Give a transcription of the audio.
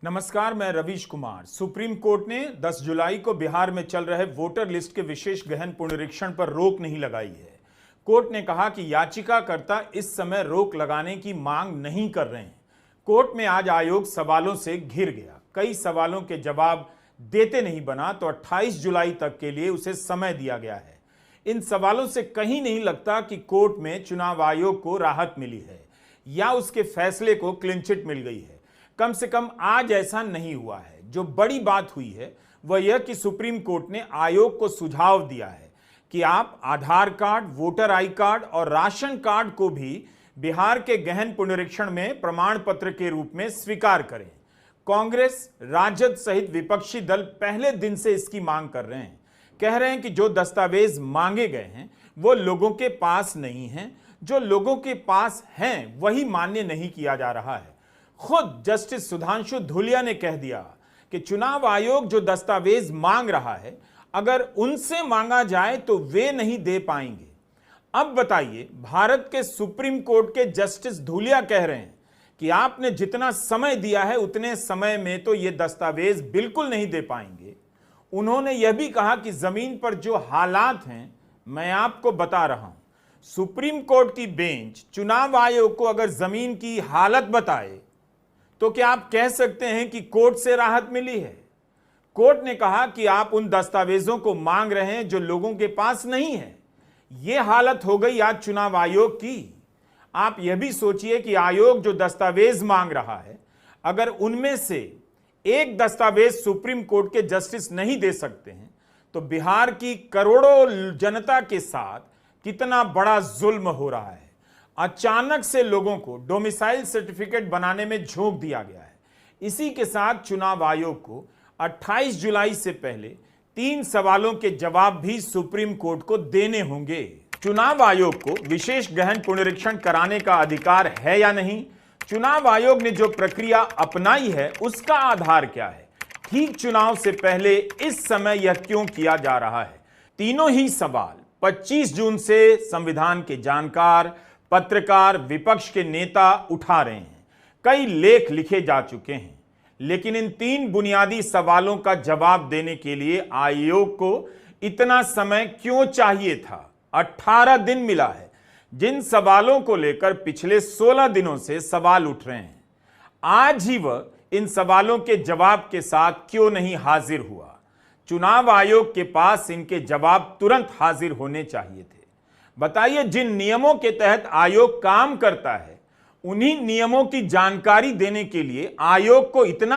नमस्कार, मैं Ravish Kumar. Supreme court ने 10 जुलाई को बिहार में चल रहे वोटर लिस्ट के विशेष गहन पुनरीक्षण पर रोक नहीं लगाई है। कोर्ट ने कहा कि याचिकाकर्ता इस समय रोक लगाने की मांग नहीं कर रहे हैं। कोर्ट में आज आयोग सवालों से घिर गया। कई सवालों के जवाब देते नहीं बना तो 28 जुलाई तक के लिए उसे समय दिया गया है। इन सवालों से कहीं नहीं लगता कि कोर्ट में चुनाव आयोग को राहत मिली है या उसके फैसले को क्लीन चिट मिल गई है। कम से कम आज ऐसा नहीं हुआ है। जो बड़ी बात हुई है वह यह कि सुप्रीम कोर्ट ने आयोग को सुझाव दिया है कि आप आधार कार्ड, वोटर आई कार्ड और राशन कार्ड को भी बिहार के गहन पुनरीक्षण में प्रमाण पत्र के रूप में स्वीकार करें। कांग्रेस, राजद सहित विपक्षी दल पहले दिन से इसकी मांग कर रहे हैं। कह रहे हैं कि जो दस्तावेज मांगे गए हैं वो लोगों के पास नहीं हैं, जो लोगों के पास हैं वही मान्य नहीं किया जा रहा है। खुद जस्टिस सुधांशु धूलिया ने कह दिया कि चुनाव आयोग जो दस्तावेज मांग रहा है अगर उनसे मांगा जाए तो वे नहीं दे पाएंगे। अब बताइए, भारत के सुप्रीम कोर्ट के जस्टिस धूलिया कह रहे हैं कि आपने जितना समय दिया है उतने समय में तो ये दस्तावेज बिल्कुल नहीं दे पाएंगे। उन्होंने यह भी कहा कि जमीन पर जो हालात हैं मैं आपको बता रहा हूं। सुप्रीम कोर्ट की बेंच चुनाव आयोग को अगर जमीन की हालत बताए तो क्या आप कह सकते हैं कि कोर्ट से राहत मिली है? कोर्ट ने कहा कि आप उन दस्तावेजों को मांग रहे हैं जो लोगों के पास नहीं है। यह हालत हो गई आज चुनाव आयोग की। आप यह भी सोचिए कि आयोग जो दस्तावेज मांग रहा है अगर उनमें से एक दस्तावेज सुप्रीम कोर्ट के जस्टिस नहीं दे सकते हैं तो बिहार की करोड़ों जनता के साथ कितना बड़ा जुल्म हो रहा है। अचानक से लोगों को डोमिसाइल सर्टिफिकेट बनाने में झोंक दिया गया है। इसी के साथ चुनाव आयोग को 28 जुलाई से पहले 3 सवालों के जवाब भी सुप्रीम कोर्ट को देने होंगे। चुनाव आयोग को विशेष गहन पुनरीक्षण कराने का अधिकार है या नहीं? चुनाव आयोग ने जो प्रक्रिया अपनाई है उसका आधार क्या है? ठीक चुनाव से पहले इस समय यह क्यों किया जा रहा है? तीनों ही सवाल 25 जून से संविधान के जानकार, पत्रकार, विपक्ष के नेता उठा रहे हैं। कई लेख लिखे जा चुके हैं, लेकिन इन 3 बुनियादी सवालों का जवाब देने के लिए आयोग को इतना समय क्यों चाहिए था? 18 दिन मिला है। जिन सवालों को लेकर पिछले 16 दिनों से सवाल उठ रहे हैं, आज ही वह इन सवालों के जवाब के साथ क्यों नहीं हाजिर हुआ? चुनाव आयोग के पास इनके जवाब तुरंत हाजिर होने चाहिए थे। बताइए, जिन नियमों के तहत आयोग काम करता है उन्हीं नियमों की जानकारी देने के लिए आयोग को इतना